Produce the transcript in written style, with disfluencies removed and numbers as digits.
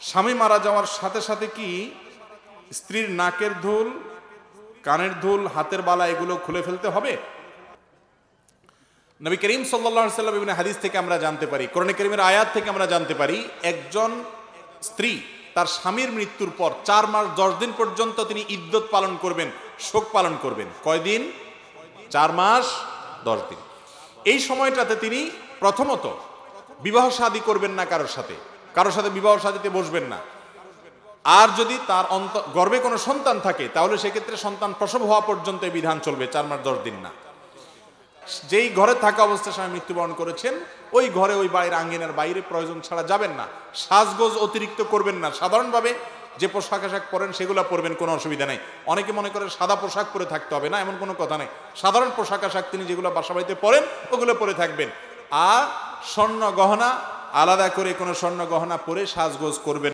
স্বামী মারা যাওয়ার সাথে সাথে কি স্ত্রীর নাকের দুল, কানের দুল, হাতের বালা এগুলো খুলে ফেলতে হবে? নবী করিম সাল্লাল্লাহু আলাইহি ওয়াসাল্লাম বিভিন্ন হাদিস থেকে আমরা জানতে পারি, কোরআনে কারীমের আয়াত থেকে আমরা জানতে পারি, একজন স্ত্রী তার স্বামীর মৃত্যুর পর 4 মাস 10 দিন পর্যন্ত তিনি ইদ্যত পালন করবেন, শোক পালন করবেন। কয়দিন? 4 মাস 10 দিন। এই সময়টাতে তিনি প্রথমত বিবাহ শাদী করবেন না, কারোর সাথে বিবাহ শাদীতে বসবেন না। আর যদি তার গর্ভে কোনো সন্তান থাকে তাহলে সেক্ষেত্রে সন্তান প্রসব হওয়া পর্যন্ত এই বিধান চলবে, 4 মাস 10 দিন না। যেই ঘরে থাকা অবস্থায় স্বামী মৃত্যুবরণ করেছেন ওই ঘরে, ওই বাড়ির আঙ্গিনার বাইরে প্রয়োজন ছাড়া যাবেন না। সাজগোজ অতিরিক্ত করবেন না, সাধারণভাবে যে পোশাক আশাক পরেন সেগুলো পরবেন, কোনো অসুবিধা নেই। অনেকে মনে করে সাদা পোশাক পরে থাকতে হবে, না, এমন কোনো কথা নেই। সাধারণ পোশাক আশাক তিনি যেগুলো বাসা বাড়িতে পরেন ওগুলো পরে থাকবেন। আর স্বর্ণ গহনা আলাদা করে কোনো স্বর্ণ গহনা পরে সাজগোজ করবেন।